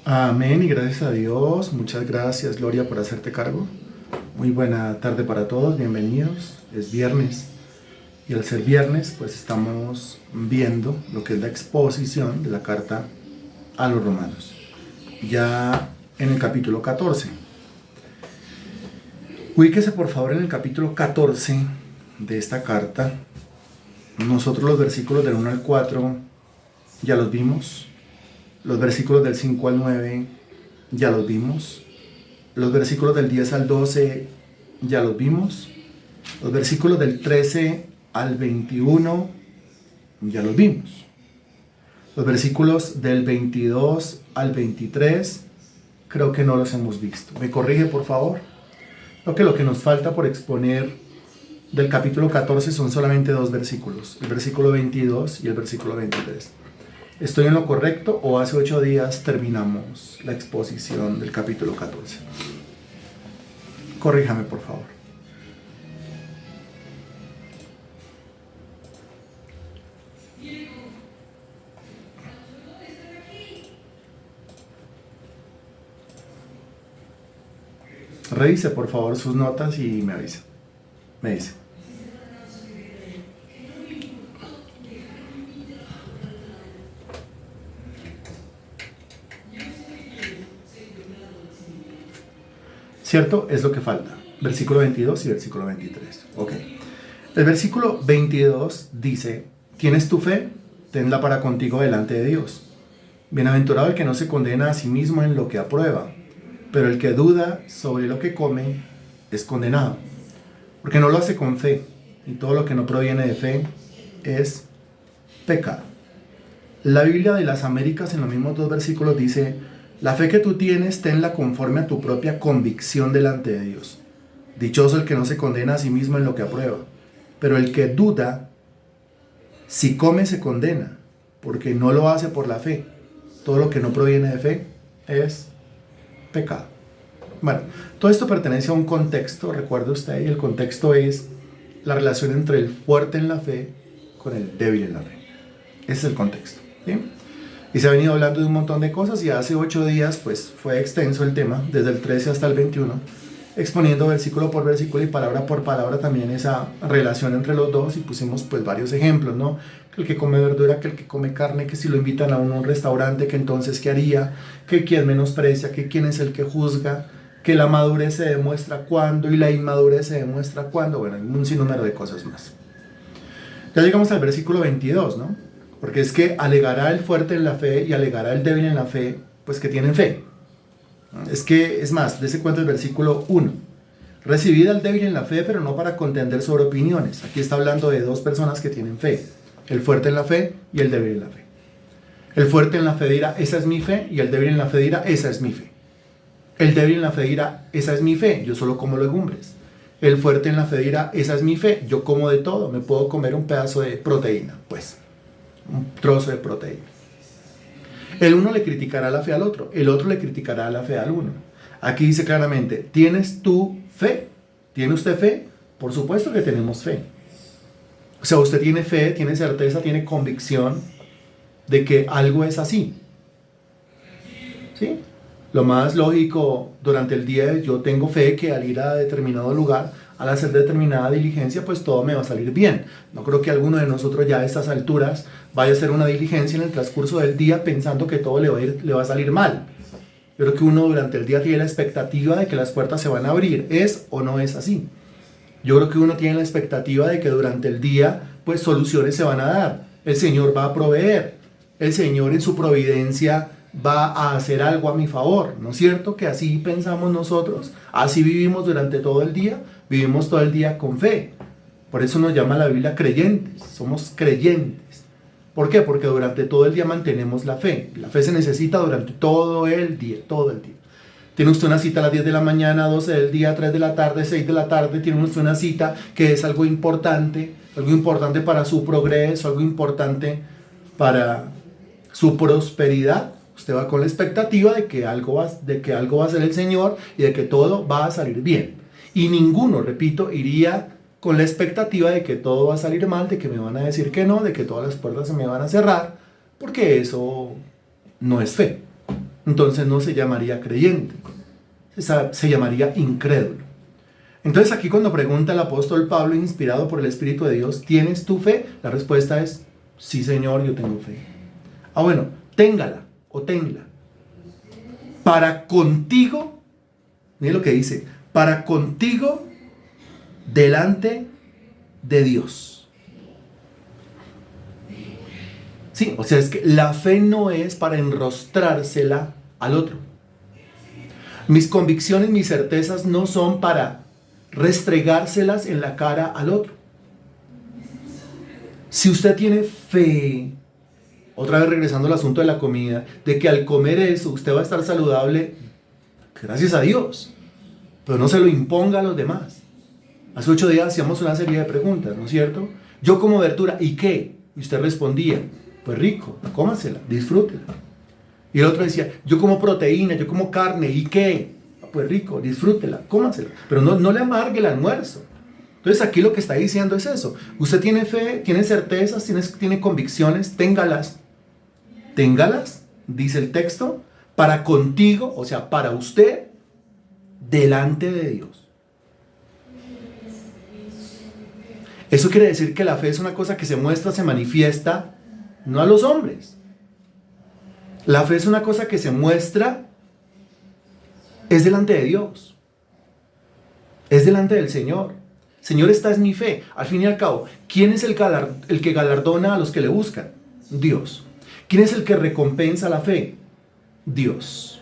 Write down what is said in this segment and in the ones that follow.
Amén y gracias a Dios. Muchas gracias, Gloria, por hacerte cargo. Muy buena tarde para todos, bienvenidos. Es viernes y al ser viernes, pues estamos viendo lo que es la exposición de la carta a los romanos. Ya en el capítulo 14. Ubíquese por favor en el capítulo 14 de esta carta. Nosotros los versículos del 1 al 4 ya los vimos. Los versículos del 5 al 9 ya los vimos. Los versículos del 10 al 12 ya los vimos. Los versículos del 13 al 21 ya los vimos. Los versículos del 22 al 23 creo que no los hemos visto. ¿Me corrige, por favor? Creo que lo que nos falta por exponer del capítulo 14 son solamente dos versículos. El versículo 22 y el versículo 23. ¿Estoy en lo correcto o hace 8 días terminamos la exposición del capítulo 14? Corríjame, por favor. Revise, por favor, sus notas y me avisa. Me dice. ¿Cierto? Es lo que falta. Versículo 22 y versículo 23. Ok. El versículo 22 dice: ¿tienes tu fe? Tenla para contigo delante de Dios. Bienaventurado el que no se condena a sí mismo en lo que aprueba, pero el que duda sobre lo que come es condenado, porque no lo hace con fe, y todo lo que no proviene de fe es pecado. La Biblia de las Américas en los mismos dos versículos dice: la fe que tú tienes, tenla conforme a tu propia convicción delante de Dios. Dichoso el que no se condena a sí mismo en lo que aprueba, pero el que duda, si come se condena, porque no lo hace por la fe. Todo lo que no proviene de fe es pecado. Bueno, todo esto pertenece a un contexto, recuerde usted, y el contexto es la relación entre el fuerte en la fe con el débil en la fe. Ese es el contexto, ¿sí? Y se ha venido hablando de un montón de cosas y hace 8 días pues fue extenso el tema, desde el 13 hasta el 21, exponiendo versículo por versículo y palabra por palabra también esa relación entre los dos, y pusimos pues varios ejemplos, ¿no? Que el que come verdura, que el que come carne, que si lo invitan a un restaurante, que entonces ¿qué haría? Que quién menosprecia, que quién es el que juzga, que la madurez se demuestra cuándo y la inmadurez se demuestra cuándo. Bueno, hay un sinnúmero de cosas más. Ya llegamos al versículo 22, ¿no? Porque es que alegará el fuerte en la fe y alegará el débil en la fe, pues que tienen fe. Es que, es más, dése cuenta el versículo 1. Recibid al débil en la fe, pero no para contender sobre opiniones. Aquí está hablando de dos personas que tienen fe. El fuerte en la fe y el débil en la fe. El fuerte en la fe dirá, esa es mi fe, y el débil en la fe dirá, esa es mi fe. El débil en la fe dirá, esa es mi fe, yo solo como legumbres. El fuerte en la fe dirá, esa es mi fe, yo como de todo, me puedo comer un pedazo de proteína, pues, un trozo de proteína. El uno le criticará la fe al otro, el otro le criticará la fe al uno. Aquí dice claramente, ¿tienes tú fe? ¿Tiene usted fe? Por supuesto que tenemos fe. O sea, usted tiene fe, tiene certeza, tiene convicción de que algo es así. ¿Sí? Lo más lógico durante el día es: yo tengo fe que al ir a determinado lugar, al hacer determinada diligencia, pues todo me va a salir bien. No creo que alguno de nosotros ya a estas alturas vaya a hacer una diligencia en el transcurso del día pensando que todo le va a salir mal. Yo creo que uno durante el día tiene la expectativa de que las puertas se van a abrir. ¿Es o no es así? Yo creo que uno tiene la expectativa de que durante el día, pues soluciones se van a dar. El Señor va a proveer. El Señor en su providencia va a hacer algo a mi favor, ¿no es cierto? Que así pensamos nosotros, así vivimos durante todo el día, vivimos todo el día con fe. Por eso nos llama la Biblia creyentes, somos creyentes. ¿Por qué? Porque durante todo el día mantenemos la fe. La fe se necesita durante todo el día, todo el día. Tiene usted una cita a las 10 de la mañana, 12 del día, 3 de la tarde, 6 de la tarde, tiene usted una cita que es algo importante para su progreso, algo importante para su prosperidad. Usted va con la expectativa de que algo va a hacer el Señor y de que todo va a salir bien. Y ninguno, repito, iría con la expectativa de que todo va a salir mal, de que me van a decir que no, de que todas las puertas se me van a cerrar, porque eso no es fe. entonces no se llamaría creyente, se llamaría incrédulo. Entonces aquí cuando pregunta el apóstol Pablo, inspirado por el Espíritu de Dios, ¿tienes tu fe? La respuesta es, sí Señor, yo tengo fe. Bueno, téngala o tenla. Para contigo, mire lo que dice, para contigo delante de Dios. Sí, o sea, es que la fe no es para enrostrársela al otro. Mis convicciones, mis certezas no son para restregárselas en la cara al otro. Si usted tiene fe, otra vez regresando al asunto de la comida, de que al comer eso usted va a estar saludable, gracias a Dios, pero no se lo imponga a los demás. Hace 8 días hacíamos una serie de preguntas, ¿no es cierto? Yo como verdura, ¿y qué? Y usted respondía, pues rico, cómasela, disfrútela. Y el otro decía, yo como proteína, yo como carne, ¿y qué? Pues rico, disfrútela, cómasela, pero no le amargue el almuerzo. Entonces aquí lo que está diciendo es eso. Usted tiene fe, tiene certezas, tiene convicciones, téngalas, dice el texto, para contigo, o sea, para usted, delante de Dios. Eso quiere decir que la fe es una cosa que se muestra, se manifiesta, no a los hombres. La fe es una cosa que se muestra, es delante de Dios. Es delante del Señor. Señor, esta es mi fe. Al fin y al cabo, ¿quién es el que galardona a los que le buscan? Dios. ¿Quién es el que recompensa la fe? Dios.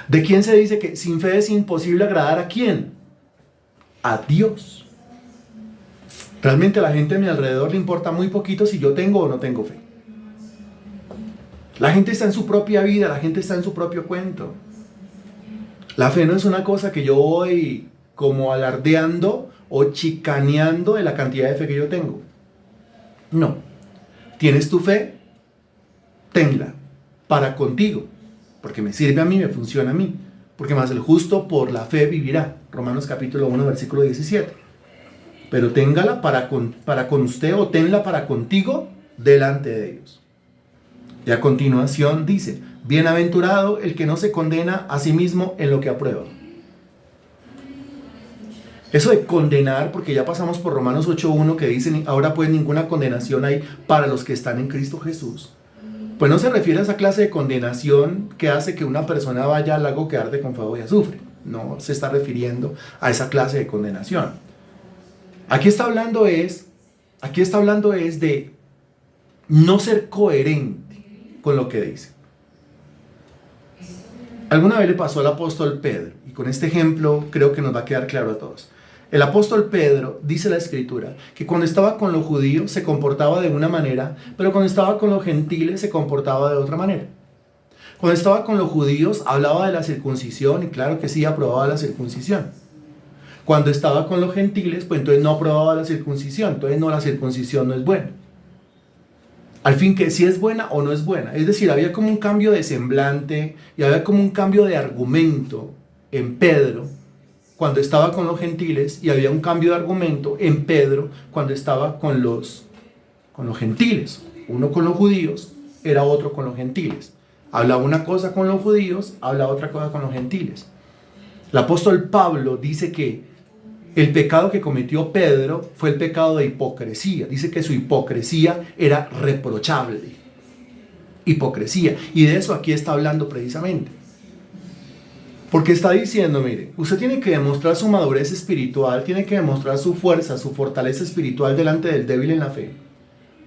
¿De quién se dice que sin fe es imposible agradar a quién? A Dios. Realmente a la gente a mi alrededor le importa muy poquito si yo tengo o no tengo fe. La gente está en su propia vida, la gente está en su propio cuento. La fe no es una cosa que yo voy como alardeando o chicaneando de la cantidad de fe que yo tengo. No. ¿Tienes tu fe? Tenla para contigo, porque me sirve a mí, me funciona a mí, porque más el justo por la fe vivirá. Romanos capítulo 1, versículo 17. Pero téngala para con usted, o tenla para contigo delante de Dios. Y a continuación dice, bienaventurado el que no se condena a sí mismo en lo que aprueba. Eso de condenar, porque ya pasamos por Romanos 8.1 que dice, ahora pues ninguna condenación hay para los que están en Cristo Jesús. Pues no se refiere a esa clase de condenación que hace que una persona vaya al lago que arde con fuego y azufre. No se está refiriendo a esa clase de condenación. Aquí está hablando es de no ser coherente con lo que dice. Alguna vez le pasó al apóstol Pedro, y con este ejemplo creo que nos va a quedar claro a todos. El apóstol Pedro, dice la Escritura, que cuando estaba con los judíos se comportaba de una manera, pero cuando estaba con los gentiles se comportaba de otra manera. Cuando estaba con los judíos hablaba de la circuncisión, y claro que sí, aprobaba la circuncisión. Cuando estaba con los gentiles, pues entonces no aprobaba la circuncisión, entonces no, la circuncisión no es buena. Al fin, que si es buena o no es buena. Es decir, había como un cambio de semblante y había como un cambio de argumento en Pedro cuando estaba con los gentiles, y había un cambio de argumento en Pedro cuando estaba con los gentiles. Uno con los judíos, era otro con los gentiles. Hablaba una cosa con los judíos, hablaba otra cosa con los gentiles. El apóstol Pablo dice que el pecado que cometió Pedro fue el pecado de hipocresía. Dice que su hipocresía era reprochable. Hipocresía. Y de eso aquí está hablando precisamente. Porque está diciendo, mire, usted tiene que demostrar su madurez espiritual, tiene que demostrar su fuerza, su fortaleza espiritual delante del débil en la fe.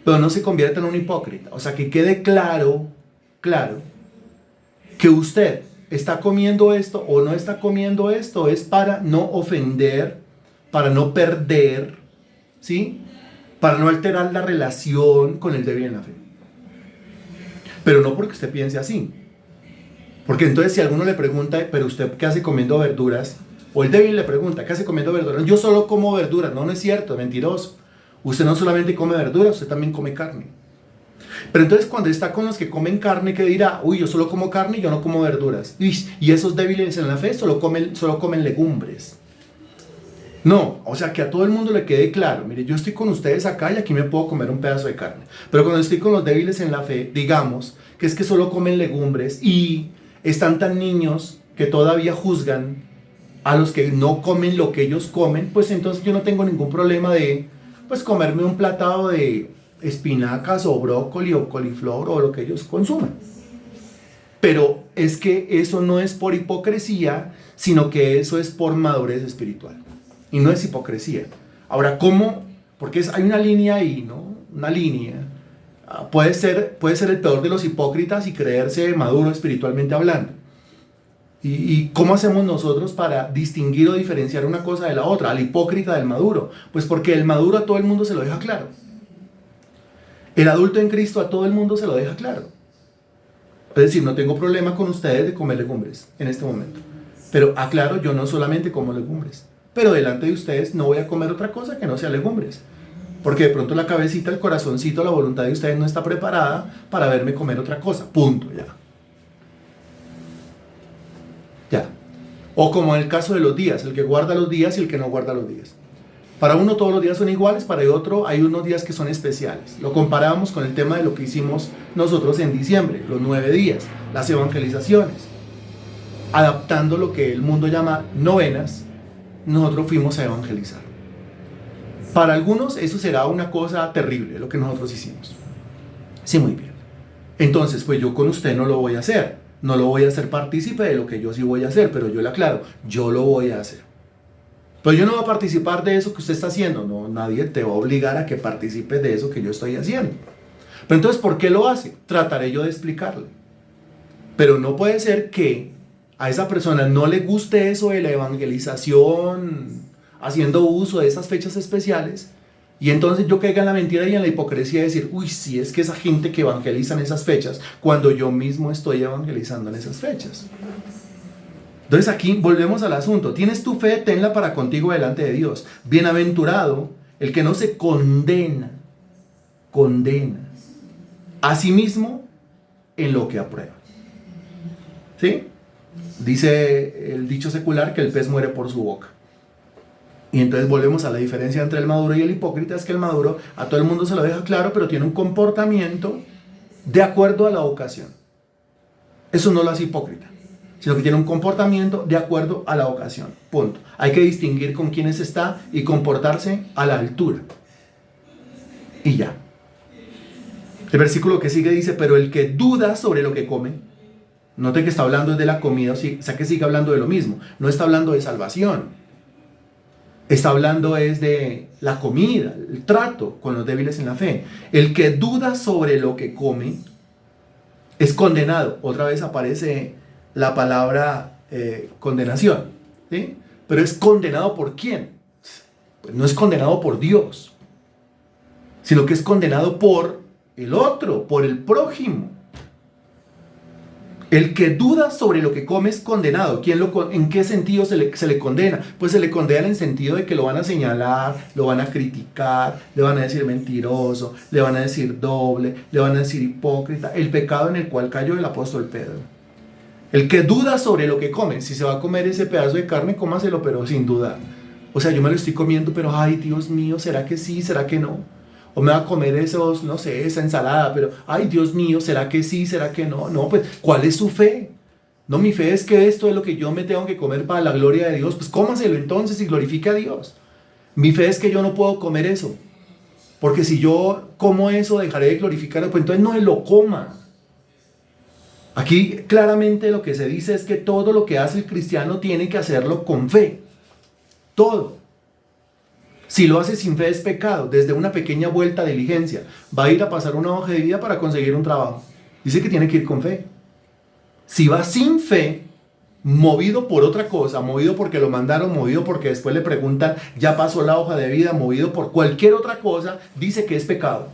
Pero no se convierta en un hipócrita. O sea, que quede claro, que usted está comiendo esto o no está comiendo esto es para no ofender, para no perder, ¿sí? Para no alterar la relación con el débil en la fe. Pero no porque usted piense así. Porque entonces si alguno le pregunta, pero usted ¿qué hace comiendo verduras? O el débil le pregunta, ¿qué hace comiendo verduras? Yo solo como verduras. No, no es cierto, es mentiroso. Usted no solamente come verduras, usted también come carne. Pero entonces cuando está con los que comen carne, ¿qué dirá? Uy, yo solo como carne y yo no como verduras. Y esos débiles en la fe solo comen legumbres. No, o sea, que a todo el mundo le quede claro. Mire, yo estoy con ustedes acá y aquí me puedo comer un pedazo de carne. Pero cuando estoy con los débiles en la fe, digamos que es que solo comen legumbres y están tan niños que todavía juzgan a los que no comen lo que ellos comen, pues entonces yo no tengo ningún problema de pues comerme un platado de espinacas o brócoli o coliflor o lo que ellos consuman. Pero es que eso no es por hipocresía, sino que eso es por madurez espiritual. Y no es hipocresía. Ahora, ¿cómo? Porque hay una línea ahí, ¿no? Una línea. Puede ser el peor de los hipócritas y creerse maduro espiritualmente hablando. ¿Y cómo hacemos nosotros para distinguir o diferenciar una cosa de la otra, al hipócrita del maduro? Pues porque el maduro a todo el mundo se lo deja claro. El adulto en Cristo a todo el mundo se lo deja claro. Es decir, no tengo problema con ustedes de comer legumbres en este momento. Pero aclaro, yo no solamente como legumbres. Pero delante de ustedes no voy a comer otra cosa que no sea legumbres. Porque de pronto la cabecita, el corazoncito, la voluntad de ustedes no está preparada para verme comer otra cosa. Punto, ya. Ya. O como en el caso de los días, el que guarda los días y el que no guarda los días. Para uno todos los días son iguales, para el otro hay unos días que son especiales. Lo comparamos con el tema de lo que hicimos nosotros en diciembre, los 9 días, las evangelizaciones. Adaptando lo que el mundo llama novenas, nosotros fuimos a evangelizar. Para algunos eso será una cosa terrible, lo que nosotros hicimos. Sí, muy bien. Entonces, pues yo con usted no lo voy a hacer. No lo voy a hacer partícipe de lo que yo sí voy a hacer, pero yo le aclaro, yo lo voy a hacer. Pero yo no voy a participar de eso que usted está haciendo. No, nadie te va a obligar a que participes de eso que yo estoy haciendo. Pero entonces, ¿por qué lo hace? Trataré yo de explicarle. Pero no puede ser que a esa persona no le guste eso de la evangelización, haciendo uso de esas fechas especiales, y entonces yo caiga en la mentira y en la hipocresía de decir, uy, sí, es que esa gente que evangeliza en esas fechas, cuando yo mismo estoy evangelizando en esas fechas. Entonces aquí volvemos al asunto. Tienes tu fe, tenla para contigo delante de Dios. Bienaventurado el que no se condena a sí mismo en lo que aprueba. ¿Sí? Dice el dicho secular que el pez muere por su boca. Y entonces volvemos a la diferencia entre el maduro y el hipócrita. Es que el maduro a todo el mundo se lo deja claro, pero tiene un comportamiento de acuerdo a la ocasión. Eso no lo hace hipócrita, sino que tiene un comportamiento de acuerdo a la ocasión. Punto. Hay que distinguir con quiénes está y comportarse a la altura. Y ya. El versículo que sigue dice, pero el que duda sobre lo que come, note que está hablando de la comida, o sea que sigue hablando de lo mismo. No está hablando de salvación. Está hablando es de la comida, el trato con los débiles en la fe. El que duda sobre lo que come es condenado. Otra vez aparece la palabra condenación, ¿sí? Pero es condenado ¿por quién? Pues no es condenado por Dios, sino que es condenado por el otro, por el prójimo. El que duda sobre lo que come es condenado. ¿En qué sentido se le condena? Pues se le condena en el sentido de que lo van a señalar, lo van a criticar, le van a decir mentiroso, le van a decir doble, le van a decir hipócrita. El pecado en el cual cayó el apóstol Pedro. El que duda sobre lo que come, si se va a comer ese pedazo de carne, cómaselo, pero sin dudar. O sea, yo me lo estoy comiendo, pero ay, Dios mío, ¿será que sí? ¿Será que no? O me va a comer esos, no sé, esa ensalada, pero ay, Dios mío, ¿será que sí? ¿Será que no? No, pues, ¿cuál es su fe? No, mi fe es que esto es lo que yo me tengo que comer para la gloria de Dios. Pues cómaselo entonces y glorifique a Dios. Mi fe es que yo no puedo comer eso. Porque si yo como eso, dejaré de glorificarlo, pues entonces no se lo coma. Aquí claramente lo que se dice es que todo lo que hace el cristiano tiene que hacerlo con fe. Todo. Si lo hace sin fe es pecado. Desde una pequeña vuelta de diligencia. Va a ir a pasar una hoja de vida para conseguir un trabajo. Dice que tiene que ir con fe. Si va sin fe, movido por otra cosa, movido porque lo mandaron, movido porque después le preguntan, ya pasó la hoja de vida, movido por cualquier otra cosa, dice que es pecado.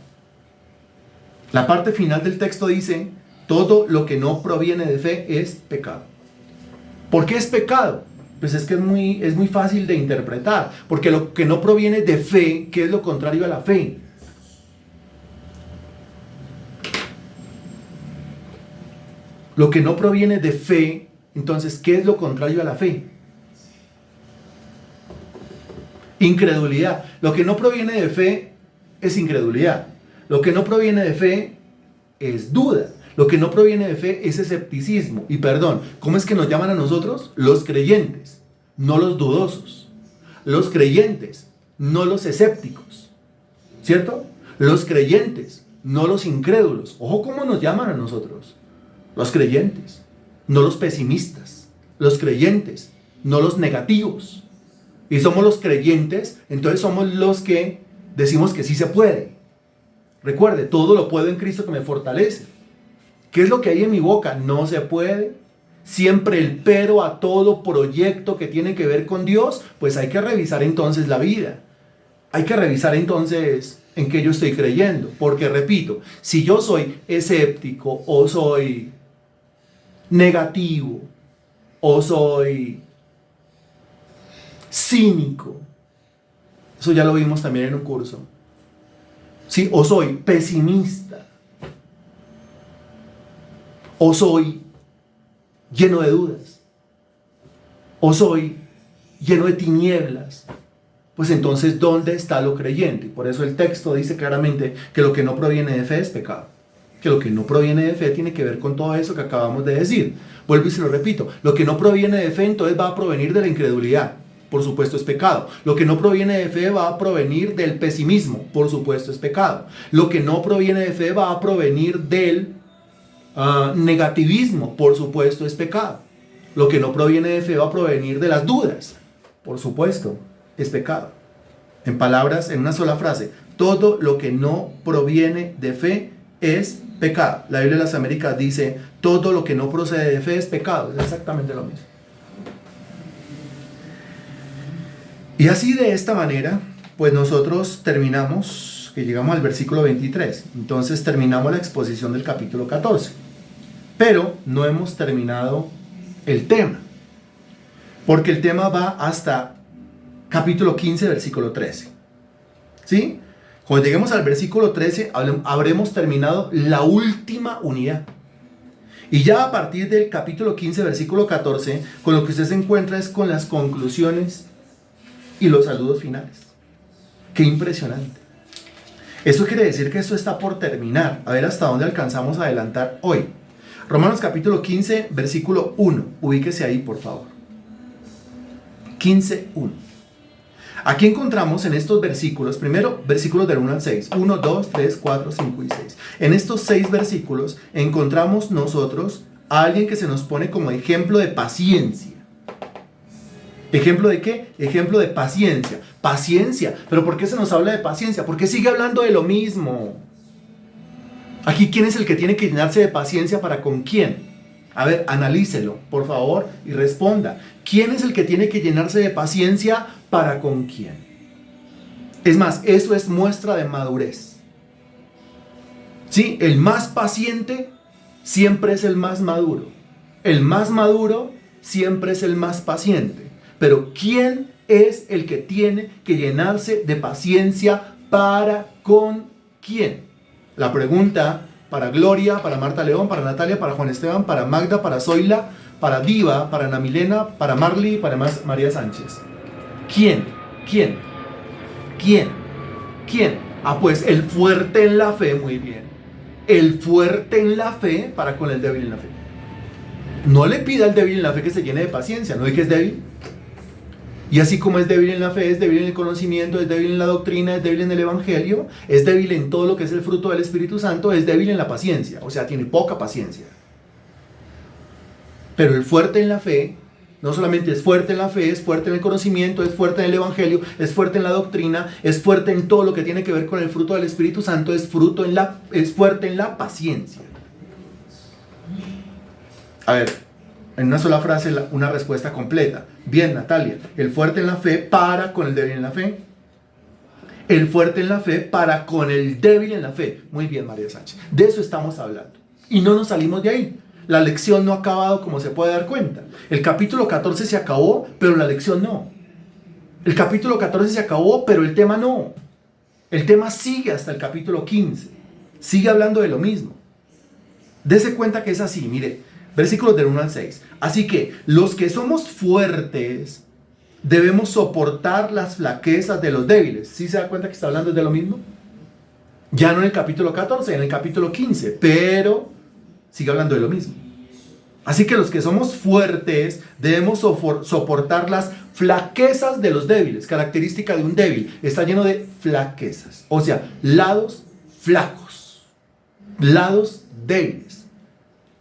La parte final del texto dice, todo lo que no proviene de fe es pecado. ¿Por qué es pecado? Pues es que es muy fácil de interpretar, porque lo que no proviene de fe, ¿qué es lo contrario a la fe? Lo que no proviene de fe, entonces, ¿qué es lo contrario a la fe? Incredulidad. Lo que no proviene de fe es incredulidad. Lo que no proviene de fe es duda. Lo que no proviene de fe es escepticismo. Y perdón, ¿cómo es que nos llaman a nosotros? Los creyentes, no los dudosos. Los creyentes, no los escépticos. ¿Cierto? Los creyentes, no los incrédulos. Ojo, ¿cómo nos llaman a nosotros? Los creyentes, no los pesimistas. Los creyentes, no los negativos. Y somos los creyentes, entonces somos los que decimos que sí se puede. Recuerde, todo lo puedo en Cristo que me fortalece. ¿Qué es lo que hay en mi boca? No se puede. Siempre el pero a todo proyecto que tiene que ver con Dios, pues hay que revisar entonces la vida. Hay que revisar entonces en qué yo estoy creyendo. Porque repito, si yo soy escéptico o soy negativo o soy cínico, eso ya lo vimos también en un curso. ¿Sí? O soy pesimista, o soy lleno de dudas, o soy lleno de tinieblas, pues entonces ¿dónde está lo creyente? Por eso el texto dice claramente que lo que no proviene de fe es pecado. Que lo que no proviene de fe tiene que ver con todo eso que acabamos de decir. Vuelvo y se lo repito, lo que no proviene de fe entonces va a provenir de la incredulidad. Por supuesto es pecado. Lo que no proviene de fe va a provenir del pesimismo. Por supuesto es pecado. Lo que no proviene de fe va a provenir del negativismo. Por supuesto es pecado. Lo que no proviene de fe va a provenir de las dudas. Por supuesto es pecado. En palabras, en una sola frase, todo lo que no proviene de fe es pecado. La Biblia de las Américas dice, todo lo que no procede de fe es pecado. Es exactamente lo mismo. Y así de esta manera, pues nosotros terminamos, que llegamos al versículo 23. Entonces terminamos la exposición del capítulo 14. Pero no hemos terminado el tema. Porque el tema va hasta capítulo 15, versículo 13. ¿Sí? Cuando lleguemos al versículo 13, habremos terminado la última unidad. Y ya a partir del capítulo 15, versículo 14, con lo que usted se encuentra es con las conclusiones y los saludos finales. ¡Qué impresionante! Eso quiere decir que esto está por terminar. A ver hasta dónde alcanzamos a adelantar hoy. Romanos capítulo 15, versículo 1. Ubíquese ahí, por favor. 15, 1. Aquí encontramos en estos versículos, primero versículos del 1 al 6. 1, 2, 3, 4, 5 y 6. En estos 6 versículos encontramos nosotros a alguien que se nos pone como ejemplo de paciencia. ¿Ejemplo de qué? Ejemplo de paciencia. Paciencia. ¿Pero por qué se nos habla de paciencia? Porque sigue hablando de lo mismo. Aquí, ¿quién es el que tiene que llenarse de paciencia para con quién? A ver, analícelo, por favor, y responda. ¿Quién es el que tiene que llenarse de paciencia para con quién? Es más, eso es muestra de madurez. ¿Sí? El más paciente siempre es el más maduro. El más maduro siempre es el más paciente. Pero ¿quién es el que tiene que llenarse de paciencia para con quién? La pregunta para Gloria, para Marta León, para Natalia, para Juan Esteban, para Magda, para Zoila, para Diva, para Ana Milena, para Marley, para María Sánchez. ¿Quién? ¿Quién? ¿Quién? ¿Quién? Ah, pues el fuerte en la fe, muy bien. El fuerte en la fe para con el débil en la fe. No le pida al débil en la fe que se llene de paciencia, ¿no ve que es débil? Y así como es débil en la fe, es débil en el conocimiento, es débil en la doctrina, es débil en el evangelio, es débil en todo lo que es el fruto del Espíritu Santo, es débil en la paciencia, o sea, tiene poca paciencia. Pero el fuerte en la fe, no solamente es fuerte en la fe, es fuerte en el conocimiento, es fuerte en el evangelio, es fuerte en la doctrina, es fuerte en todo lo que tiene que ver con el fruto del Espíritu Santo, es fuerte en la paciencia. A ver, en una sola frase, una respuesta completa. Bien, Natalia, el fuerte en la fe para con el débil en la fe. El fuerte en la fe para con el débil en la fe. Muy bien, María Sánchez. De eso estamos hablando. Y no nos salimos de ahí. La lección no ha acabado, como se puede dar cuenta. El capítulo 14 se acabó, pero la lección no. El capítulo 14 se acabó, pero el tema no. El tema sigue hasta el capítulo 15. Sigue hablando de lo mismo. Dese cuenta que es así, mire. Versículos del 1 al 6. Así que los que somos fuertes debemos soportar las flaquezas de los débiles. ¿Sí se da cuenta que está hablando de lo mismo? Ya no en el capítulo 14, en el capítulo 15. Pero sigue hablando de lo mismo. Así que los que somos fuertes debemos soportar las flaquezas de los débiles. Característica de un débil, está lleno de flaquezas. O sea, lados flacos, lados débiles,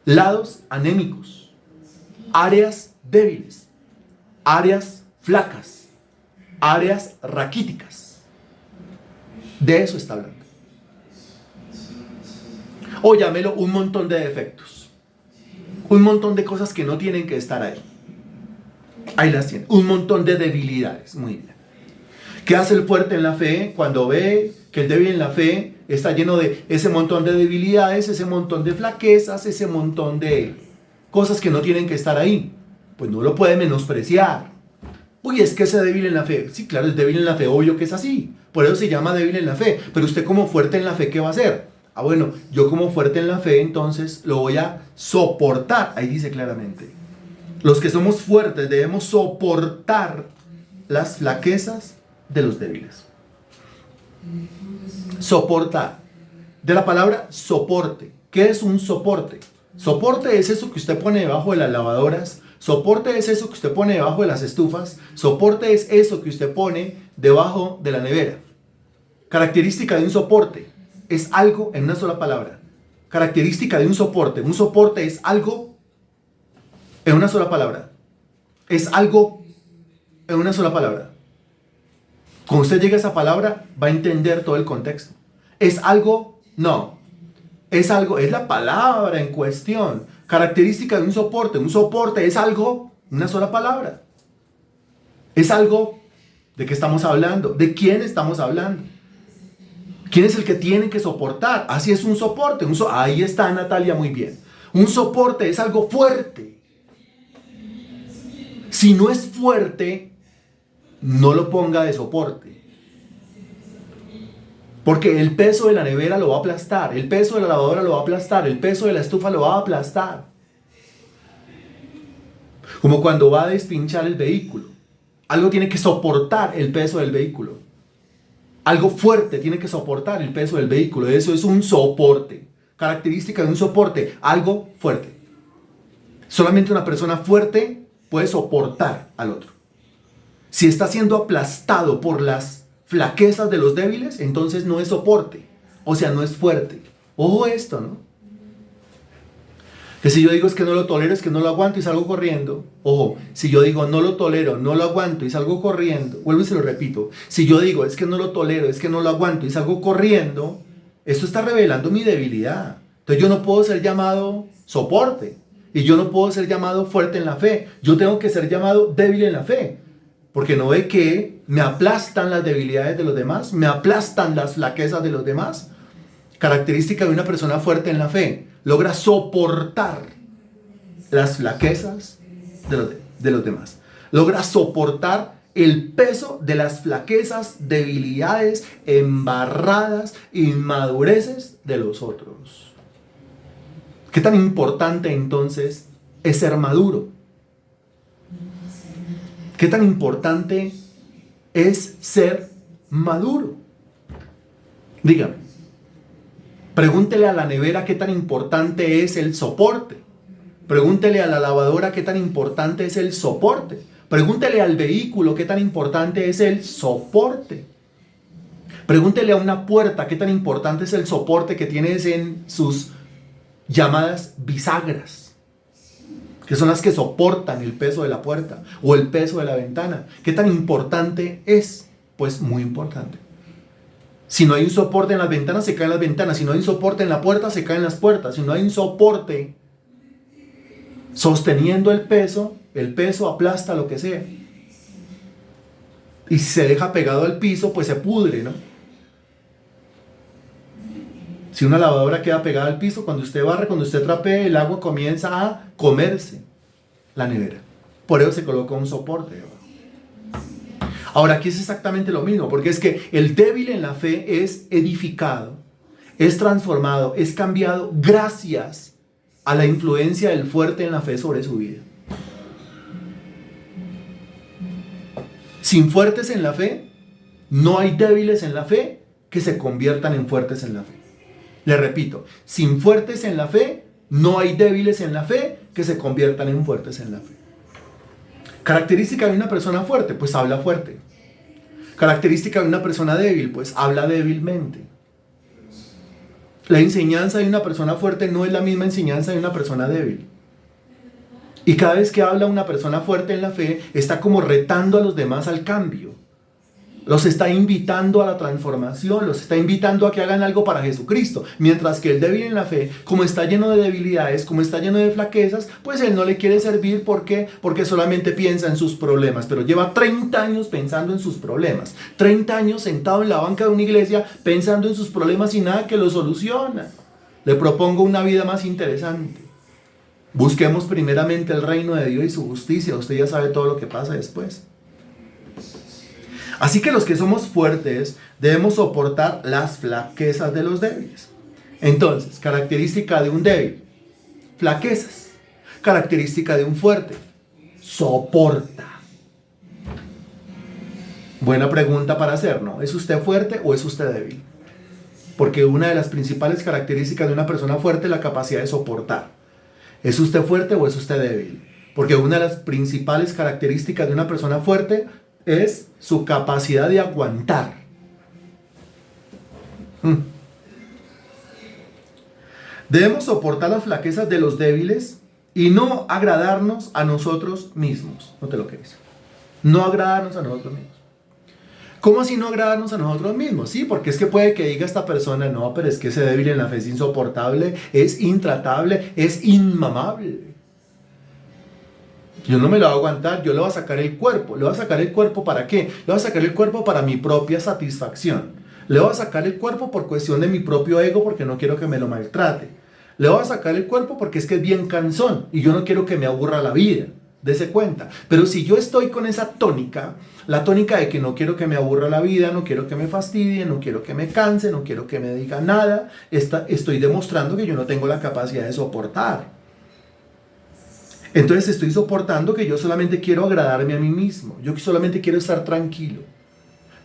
lados anémicos, áreas débiles, áreas flacas, áreas raquíticas. De eso está hablando. O llámelo un montón de defectos. Un montón de cosas que no tienen que estar ahí. Ahí las tiene. Un montón de debilidades. Muy bien. ¿Qué hace el fuerte en la fe cuando ve que el débil en la fe está lleno de ese montón de debilidades, ese montón de flaquezas, ese montón de cosas que no tienen que estar ahí? Pues no lo puede menospreciar. Uy, es que ese débil en la fe. Sí, claro, es débil en la fe, obvio que es así. Por eso se llama débil en la fe. Pero usted como fuerte en la fe, ¿qué va a hacer? Bueno, yo como fuerte en la fe, entonces lo voy a soportar. Ahí dice claramente. Los que somos fuertes debemos soportar las flaquezas de los débiles. Soportar. De la palabra soporte. ¿Qué es un soporte? Soporte es eso que usted pone debajo de las lavadoras. Soporte es eso que usted pone debajo de las estufas. Soporte es eso que usted pone debajo de la nevera. Característica de un soporte. Es algo en una sola palabra. Característica de un soporte. Un soporte es algo en una sola palabra. Es algo en una sola palabra. Cuando usted llegue a esa palabra, va a entender todo el contexto. ¿Es algo? No. Es algo, es la palabra en cuestión. Característica de un soporte. Un soporte es algo, una sola palabra. Es algo, ¿de qué estamos hablando? ¿De quién estamos hablando? ¿Quién es el que tiene que soportar? Así es un soporte. Ahí está Natalia, muy bien. Un soporte es algo fuerte. Si no es fuerte, no lo ponga de soporte. Porque el peso de la nevera lo va a aplastar. El peso de la lavadora lo va a aplastar. El peso de la estufa lo va a aplastar. Como cuando va a despinchar el vehículo. Algo tiene que soportar el peso del vehículo. Algo fuerte tiene que soportar el peso del vehículo. Eso es un soporte. Característica de un soporte. Algo fuerte. Solamente una persona fuerte puede soportar al otro. Si está siendo aplastado por las flaquezas de los débiles, entonces no es soporte. O sea, no es fuerte. Ojo esto, ¿no? Que si yo digo es que no lo tolero, es que no lo aguanto y salgo corriendo. Ojo, si yo digo no lo tolero, no lo aguanto y salgo corriendo, vuelvo y se lo repito. Si yo digo es que no lo tolero, es que no lo aguanto y salgo corriendo, esto está revelando mi debilidad. Entonces yo no puedo ser llamado soporte y yo no puedo ser llamado fuerte en la fe. Yo tengo que ser llamado débil en la fe. Porque no ve que me aplastan las debilidades de los demás, me aplastan las flaquezas de los demás. Característica de una persona fuerte en la fe. Logra soportar las flaquezas de los demás. Logra soportar el peso de las flaquezas, debilidades, embarradas, inmadureces de los otros. ¿Qué tan importante entonces es ser maduro? ¿Qué tan importante es ser maduro? Dígame. Pregúntele a la nevera qué tan importante es el soporte. Pregúntele a la lavadora qué tan importante es el soporte. Pregúntele al vehículo qué tan importante es el soporte. Pregúntele a una puerta qué tan importante es el soporte que tienes en sus llamadas bisagras, que son las que soportan el peso de la puerta o el peso de la ventana. ¿Qué tan importante es? Pues muy importante. Si no hay un soporte en las ventanas, se caen las ventanas. Si no hay un soporte en la puerta, se caen las puertas. Si no hay un soporte sosteniendo el peso aplasta lo que sea. Y si se deja pegado al piso, pues se pudre, ¿no? Si una lavadora queda pegada al piso, cuando usted barre, cuando usted trapee, el agua comienza a comerse la nevera. Por eso se coloca un soporte debajo. Ahora, aquí es exactamente lo mismo, porque es que el débil en la fe es edificado, es transformado, es cambiado gracias a la influencia del fuerte en la fe sobre su vida. Sin fuertes en la fe, no hay débiles en la fe que se conviertan en fuertes en la fe. Le repito, sin fuertes en la fe, No hay débiles en la fe que se conviertan en fuertes en la fe. Característica de una persona fuerte, pues habla fuerte. Característica de una persona débil, pues habla débilmente. La enseñanza de una persona fuerte no es la misma enseñanza de una persona débil. Y cada vez que habla una persona fuerte en la fe, está como retando a los demás al cambio. Los está invitando a la transformación, los está invitando a que hagan algo para Jesucristo. Mientras que el débil en la fe, como está lleno de debilidades, como está lleno de flaquezas, pues él no le quiere servir. ¿Por qué? Porque solamente piensa en sus problemas. Pero lleva 30 años pensando en sus problemas. 30 años sentado en la banca de una iglesia pensando en sus problemas y nada que los soluciona. Le propongo una vida más interesante. Busquemos primeramente el reino de Dios y su justicia. Usted ya sabe todo lo que pasa después. Así que los que somos fuertes debemos soportar las flaquezas de los débiles. Entonces, característica de un débil, flaquezas. Característica de un fuerte, soporta. Buena pregunta para hacer, ¿no? ¿Es usted fuerte o es usted débil? Porque una de las principales características de una persona fuerte es la capacidad de soportar. ¿Es usted fuerte o es usted débil? Porque una de las principales características de una persona fuerte es su capacidad de aguantar. Debemos soportar las flaquezas de los débiles y no agradarnos a nosotros mismos. No te lo crees. No agradarnos a nosotros mismos. ¿Cómo así no agradarnos a nosotros mismos? Sí, porque es que puede que diga esta persona, no, pero es que ese débil en la fe es insoportable, es intratable, es inmamable. Yo no me lo voy a aguantar, yo le voy a sacar el cuerpo. ¿Le voy a sacar el cuerpo para qué? Le voy a sacar el cuerpo para mi propia satisfacción. Le voy a sacar el cuerpo por cuestión de mi propio ego porque no quiero que me lo maltrate. Le voy a sacar el cuerpo porque es que es bien cansón y yo no quiero que me aburra la vida. Dese cuenta. Pero si yo estoy con esa tónica, la tónica de que no quiero que me aburra la vida, no quiero que me fastidie, no quiero que me canse, no quiero que me diga nada, estoy demostrando que yo no tengo la capacidad de soportar. Entonces estoy soportando que yo solamente quiero agradarme a mí mismo. Yo solamente quiero estar tranquilo.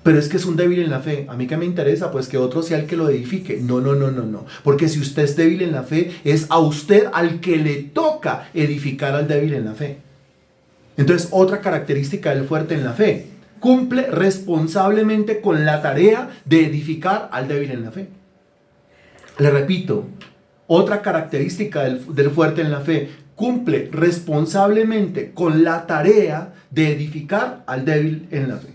Pero es que es un débil en la fe. ¿A mí qué me interesa? Pues que otro sea el que lo edifique. No. Porque si usted es débil en la fe, es a usted al que le toca edificar al débil en la fe. Entonces, otra característica del fuerte en la fe. Cumple responsablemente con la tarea de edificar al débil en la fe. Le repito, otra característica del fuerte en la fe. Cumple responsablemente con la tarea de edificar al débil en la fe.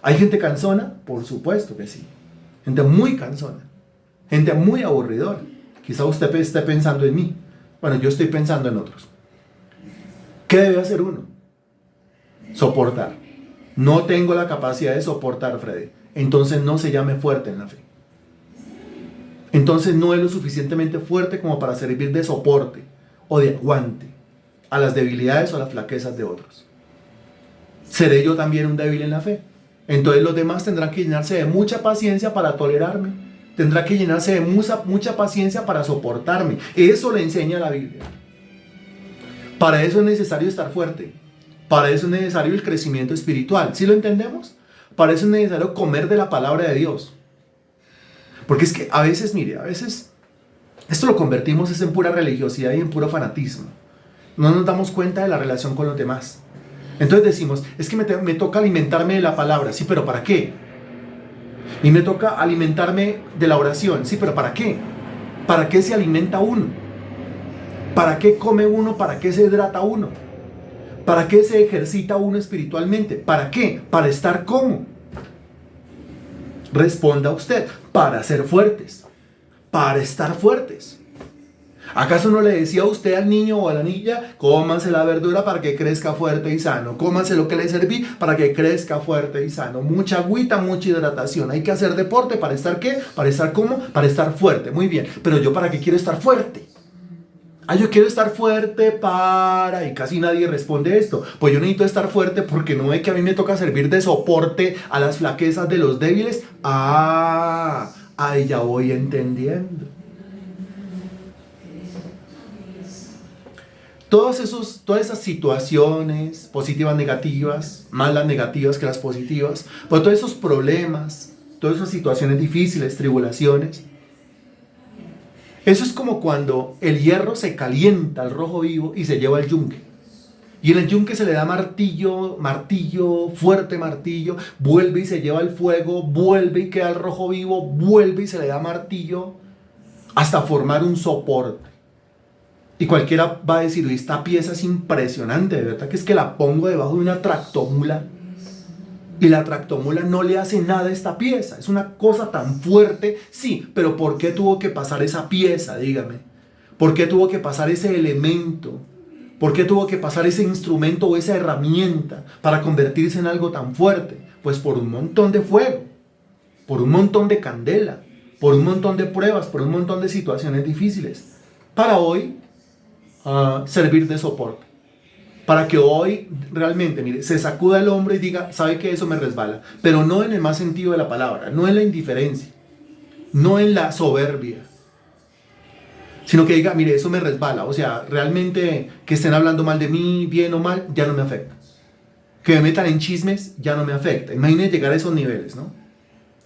¿Hay gente cansona? Por supuesto que sí. Gente muy cansona. Gente muy aburridora. Quizá usted esté pensando en mí. Bueno, yo estoy pensando en otros. ¿Qué debe hacer uno? Soportar. No tengo la capacidad de soportar, Freddy. Entonces no se llame fuerte en la fe. Entonces no es lo suficientemente fuerte como para servir de soporte o de aguante a las debilidades o a las flaquezas de otros. ¿Seré yo también un débil en la fe? Entonces los demás tendrán que llenarse de mucha paciencia para tolerarme. Tendrá que llenarse de mucha paciencia para soportarme. Eso le enseña la Biblia. Para eso es necesario estar fuerte. Para eso es necesario el crecimiento espiritual. ¿Sí lo entendemos? Para eso es necesario comer de la palabra de Dios. Porque es que a veces, mire, esto lo convertimos en pura religiosidad y en puro fanatismo. No nos damos cuenta de la relación con los demás. Entonces decimos, es que me toca alimentarme de la palabra. Sí, pero ¿para qué? Y me toca alimentarme de la oración. Sí, pero ¿para qué? ¿Para qué se alimenta uno? ¿Para qué come uno? ¿Para qué se hidrata uno? ¿Para qué se ejercita uno espiritualmente? ¿Para qué? ¿Para estar cómo? Responda usted, para ser fuertes. Para estar fuertes. ¿Acaso no le decía a usted al niño o a la niña, cómanse la verdura para que crezca fuerte y sano? Cómanse lo que le serví para que crezca fuerte y sano. Mucha agüita, mucha hidratación. Hay que hacer deporte para estar ¿qué? Para estar ¿cómo? Para estar fuerte. Muy bien. Pero yo ¿para qué quiero estar fuerte? Yo quiero estar fuerte para... Y casi nadie responde esto. Pues yo necesito estar fuerte porque no ve que a mí me toca servir de soporte a las flaquezas de los débiles. Ahí ya voy entendiendo. Todas esas situaciones, positivas, negativas, más las negativas que las positivas, pues todos esos problemas, todas esas situaciones difíciles, tribulaciones, Eso es como cuando el hierro se calienta al rojo vivo y se lleva al yunque. Y en el yunque se le da martillo, martillo, fuerte martillo, vuelve y se lleva el fuego, vuelve y queda el rojo vivo, vuelve y se le da martillo hasta formar un soporte. Y cualquiera va a decir, esta pieza es impresionante, de verdad que es que la pongo debajo de una tractomula y la tractomula no le hace nada a esta pieza. Es una cosa tan fuerte, sí, pero ¿por qué tuvo que pasar esa pieza? Dígame. ¿Por qué tuvo que pasar ese elemento? ¿Por qué tuvo que pasar ese instrumento o esa herramienta para convertirse en algo tan fuerte? Pues por un montón de fuego, por un montón de candela, por un montón de pruebas, por un montón de situaciones difíciles. Para hoy, servir de soporte. Para que hoy realmente, mire, se sacuda el hombro y diga, sabe que eso me resbala. Pero no en el más sentido de la palabra, no en la indiferencia, no en la soberbia. Sino que diga, mire, eso me resbala. O sea, realmente que estén hablando mal de mí, bien o mal, ya no me afecta. Que me metan en chismes, ya no me afecta. Imaginen llegar a esos niveles, ¿no?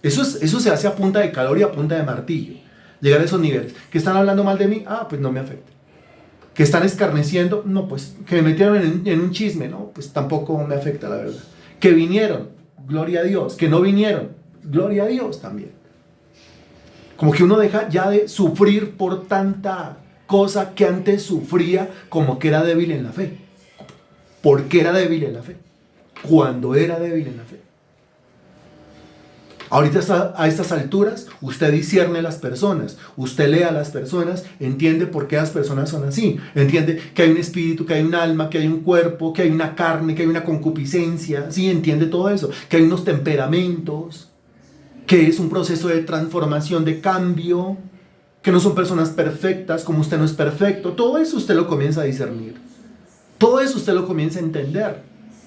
Eso se hace a punta de calor y a punta de martillo. Llegar a esos niveles. Que están hablando mal de mí, pues no me afecta. Que están escarneciendo, no, pues que me metieron en un chisme, no, pues tampoco me afecta, la verdad. Que vinieron, gloria a Dios. Que no vinieron, gloria a Dios también. Como que uno deja ya de sufrir por tanta cosa que antes sufría, como que era débil en la fe. ¿Por qué era débil en la fe? Cuando era débil en la fe. Ahorita a estas alturas, usted discierne las personas, usted lee a las personas, entiende por qué las personas son así, entiende que hay un espíritu, que hay un alma, que hay un cuerpo, que hay una carne, que hay una concupiscencia, sí, entiende todo eso, que hay unos temperamentos, que es un proceso de transformación, de cambio, que no son personas perfectas, como usted no es perfecto. Todo eso usted lo comienza a discernir. Todo eso usted lo comienza a entender.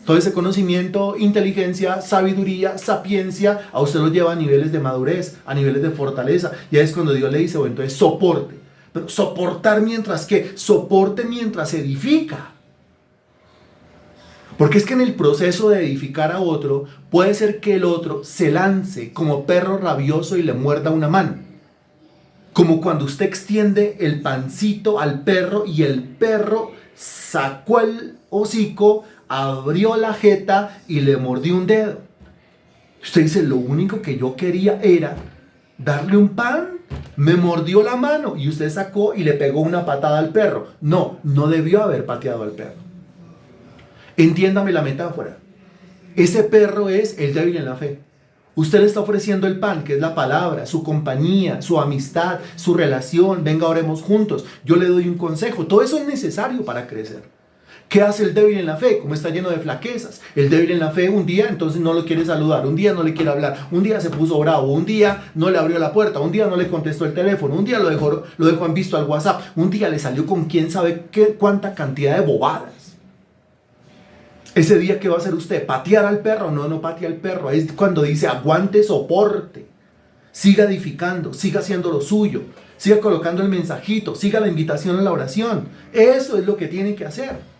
Todo ese conocimiento, inteligencia, sabiduría, sapiencia, a usted lo lleva a niveles de madurez, a niveles de fortaleza. Y es cuando Dios le dice, bueno, entonces soporte. Pero soportar mientras ¿qué? Soporte mientras edifica. Porque es que en el proceso de edificar a otro, puede ser que el otro se lance como perro rabioso y le muerda una mano. Como cuando usted extiende el pancito al perro y el perro sacó el hocico, abrió la jeta y le mordió un dedo. Usted dice, lo único que yo quería era darle un pan, me mordió la mano y usted sacó y le pegó una patada al perro. No debió haber pateado al perro. Entiéndame la metáfora. Ese perro es el débil en la fe. Usted le está ofreciendo el pan, que es la palabra, su compañía, su amistad, su relación. Venga, oremos juntos. Yo le doy un consejo. Todo eso es necesario para crecer. ¿Qué hace el débil en la fe? Como está lleno de flaquezas. El débil en la fe un día entonces no lo quiere saludar, un día no le quiere hablar, un día se puso bravo, un día no le abrió la puerta, un día no le contestó el teléfono, un día lo dejó en visto al WhatsApp, un día le salió con quién sabe cuánta cantidad de bobadas. Ese día, ¿qué va a hacer usted? ¿Patear al perro? No patea al perro. Es cuando dice aguante, soporte. Siga edificando, siga haciendo lo suyo. Siga colocando el mensajito, siga la invitación a la oración. Eso es lo que tiene que hacer.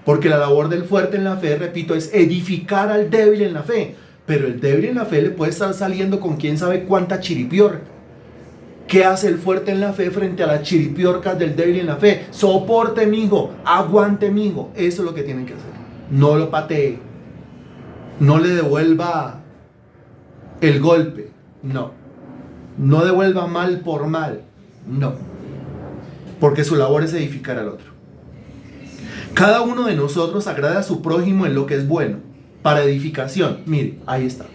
Porque la labor del fuerte en la fe, repito, es edificar al débil en la fe. Pero el débil en la fe le puede estar saliendo con quién sabe cuánta chiripiorca. ¿Qué hace el fuerte en la fe frente a las chiripiorcas del débil en la fe? Soporte, mijo, aguante, mijo. Eso es lo que tienen que hacer. No lo patee, no le devuelva el golpe, no devuelva mal por mal, no, porque su labor es edificar al otro. Cada uno de nosotros agrada a su prójimo en lo que es bueno, para edificación. Mire, ahí está.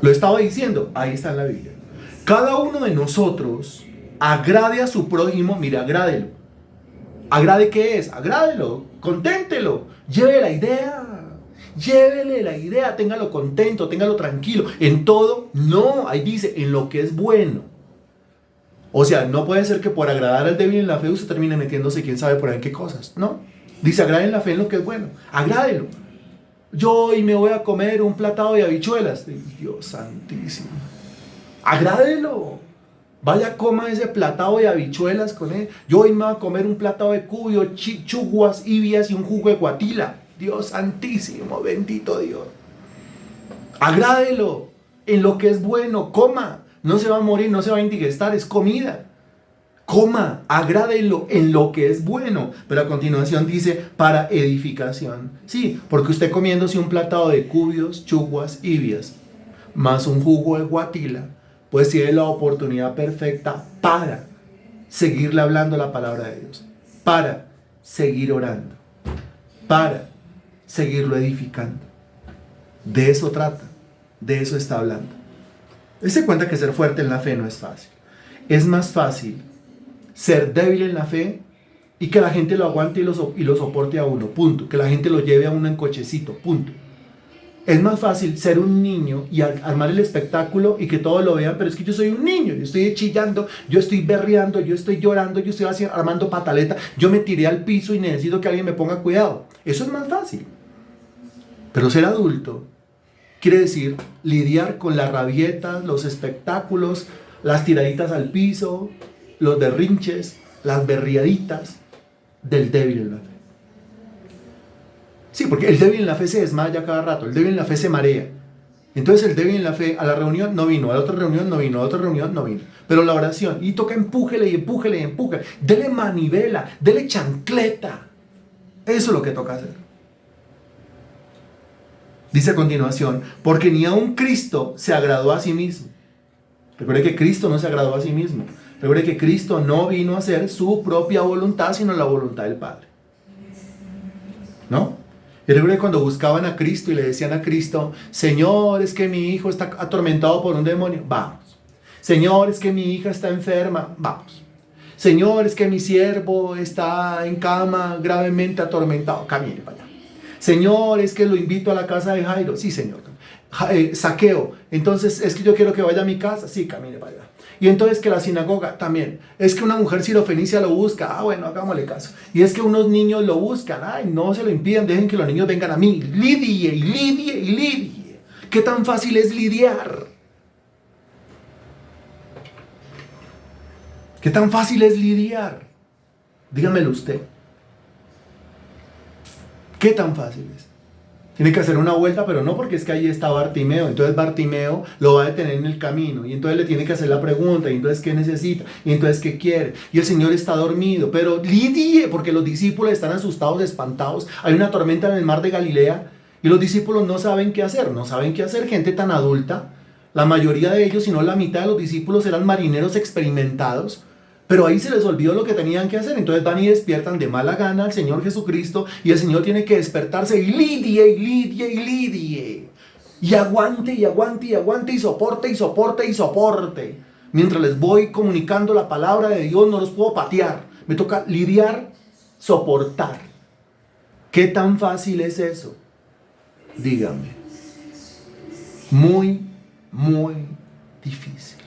Lo estaba diciendo, ahí está en la Biblia. Cada uno de nosotros agrade a su prójimo, mire, agrádelo. ¿Agrade qué es? Agrádelo, conténtelo, llévele la idea, téngalo contento, téngalo tranquilo. En todo, no, ahí dice, en lo que es bueno. O sea, no puede ser que por agradar al débil en la fe usted termine metiéndose quién sabe por ahí en qué cosas, ¿no? Dice, agrade en la fe en lo que es bueno, agrádelo. Yo hoy me voy a comer un platado de habichuelas. Dios santísimo, agrádelo. Vaya, coma ese platado de habichuelas con él. Yo hoy me voy a comer un platado de cubio, chuguas, ibias y un jugo de guatila. Dios santísimo, bendito Dios. Agrádelo en lo que es bueno, coma. No se va a morir, no se va a indigestar, es comida. coma, agrádelo en lo que es bueno. Pero a continuación dice, para edificación. Sí, porque usted comiéndose un platado de cubios, chuguas, ibias, más un jugo de guatila, pues tiene la oportunidad perfecta para seguirle hablando la palabra de Dios, para seguir orando, para seguirlo edificando. De eso trata, de eso está hablando. Dese cuenta que ser fuerte en la fe no es fácil. Es más fácil ser débil en la fe y que la gente lo aguante y lo soporte a uno, punto. Que la gente lo lleve a uno en cochecito, punto. Es más fácil ser un niño y armar el espectáculo y que todos lo vean, pero es que yo soy un niño, yo estoy chillando, yo estoy berreando, yo estoy llorando, yo estoy armando pataleta, yo me tiré al piso y necesito que alguien me ponga cuidado. Eso es más fácil. Pero ser adulto quiere decir lidiar con las rabietas, los espectáculos, las tiraditas al piso, los berrinches, las berriaditas del débil en la fe. Sí, porque el débil en la fe se desmaya cada rato, el débil en la fe se marea. Entonces el débil en la fe a la reunión no vino, a la otra reunión no vino, a la otra reunión no vino. Pero la oración, y toca empújele y empújele y empújele, dele manivela, dele chancleta. Eso es lo que toca hacer. Dice a continuación, porque ni aun Cristo se agradó a sí mismo. Recuerde que Cristo no se agradó a sí mismo. Recuerde que Cristo no vino a hacer su propia voluntad, sino la voluntad del Padre. ¿No? Y recuerde cuando buscaban a Cristo y le decían a Cristo, Señor, es que mi hijo está atormentado por un demonio. Vamos. Señor, es que mi hija está enferma. Vamos. Señor, es que mi siervo está en cama gravemente atormentado. Camine para allá. Señor, es que lo invito a la casa de Jairo. Sí, Señor. Saqueo. Entonces, es que yo quiero que vaya a mi casa. Sí, camine para allá. Y entonces que la sinagoga también. Es que una mujer sirofenicia lo busca. Ah, bueno, hagámosle caso. Y es que unos niños lo buscan. Ay, no se lo impidan. Dejen que los niños vengan a mí. Lidie y lidie y lidie. ¿Qué tan fácil es lidiar? ¿Qué tan fácil es lidiar? Dígamelo usted. ¿Qué tan fácil es? Tiene que hacer una vuelta, pero no porque es que ahí está Bartimeo. Entonces Bartimeo lo va a detener en el camino. Y entonces le tiene que hacer la pregunta. Y entonces ¿qué necesita? Y entonces ¿qué quiere? Y el Señor está dormido. Pero lidie, porque los discípulos están asustados, espantados. Hay una tormenta en el mar de Galilea. Y los discípulos no saben qué hacer. No saben qué hacer. Gente tan adulta. La mayoría de ellos, si no la mitad de los discípulos, eran marineros experimentados. Pero ahí se les olvidó lo que tenían que hacer. Entonces van y despiertan de mala gana al Señor Jesucristo. Y el Señor tiene que despertarse y lidie, y lidie, y lidie. Y aguante, y aguante, y aguante, y soporte, y soporte, y soporte. Mientras les voy comunicando la palabra de Dios, no los puedo patear. Me toca lidiar, soportar. ¿Qué tan fácil es eso? Dígame. Muy, muy difícil.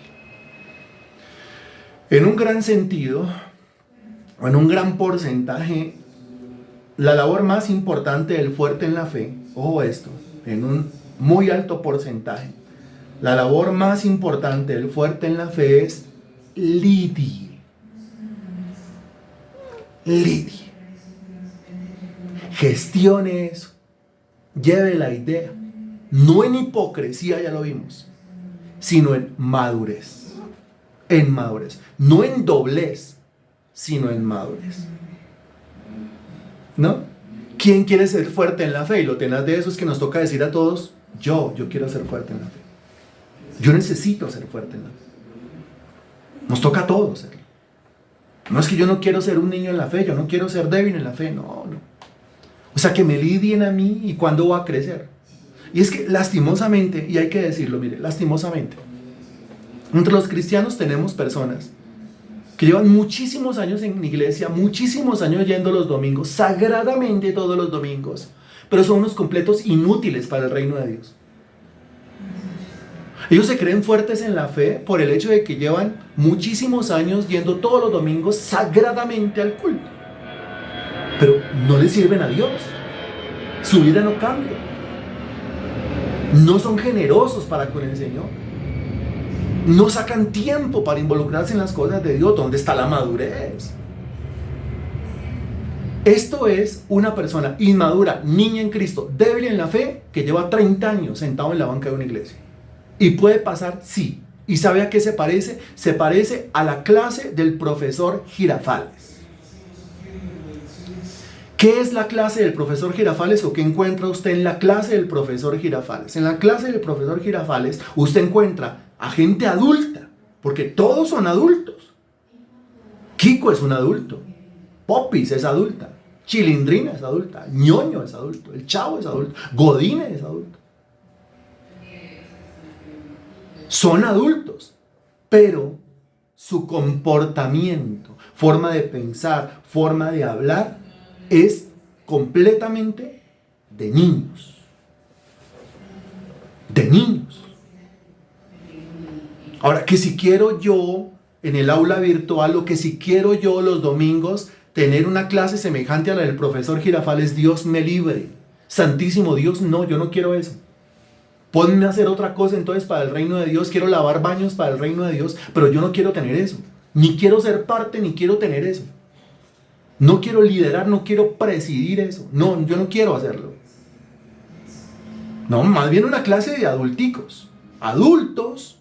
En un gran sentido, o en un gran porcentaje, la labor más importante del fuerte en la fe, ojo esto, en un muy alto porcentaje, la labor más importante del fuerte en la fe es lidie. Lidie. Gestione eso. Lleve la idea. No en hipocresía, ya lo vimos, sino en madurez. En madurez. No en doblez, sino en madurez. ¿No? ¿Quién quiere ser fuerte en la fe? Y lo tenaz de eso es que nos toca decir a todos, yo quiero ser fuerte en la fe. Yo necesito ser fuerte en la fe. Nos toca a todos serlo. No es que yo no quiero ser un niño en la fe, yo no quiero ser débil en la fe, no. O sea, que me lidien a mí y cuándo va a crecer. Y es que lastimosamente, y hay que decirlo, mire, lastimosamente, entre los cristianos tenemos personas que llevan muchísimos años en iglesia, muchísimos años yendo los domingos, sagradamente todos los domingos, pero son unos completos inútiles para el reino de Dios. Ellos se creen fuertes en la fe por el hecho de que llevan muchísimos años yendo todos los domingos sagradamente al culto, pero no les sirven a Dios. Su vida no cambia. No son generosos para con el Señor. No sacan tiempo para involucrarse en las cosas de Dios. ¿Dónde está la madurez? Esto es una persona inmadura, niña en Cristo, débil en la fe, que lleva 30 años sentado en la banca de una iglesia. ¿Y puede pasar? Sí. ¿Y sabe a qué se parece? Se parece a la clase del profesor Girafales. ¿Qué es la clase del profesor Girafales o qué encuentra usted en la clase del profesor Girafales? En la clase del profesor Girafales usted encuentra a gente adulta, porque todos son adultos. Kiko es un adulto, Popis es adulta, Chilindrina es adulta, Ñoño es adulto, el Chavo es adulto, Godine es adulto. Son adultos, pero su comportamiento, forma de pensar, forma de hablar es completamente de niños. De niños. Ahora, que si quiero yo en el aula virtual o que si quiero yo los domingos tener una clase semejante a la del profesor Girafales, Dios me libre. Santísimo Dios, no, yo no quiero eso. Ponme a hacer otra cosa entonces para el reino de Dios. Quiero lavar baños para el reino de Dios, pero yo no quiero tener eso. Ni quiero ser parte, ni quiero tener eso. No quiero liderar, no quiero presidir eso. No, yo no quiero hacerlo. No, más bien una clase de adulticos. Adultos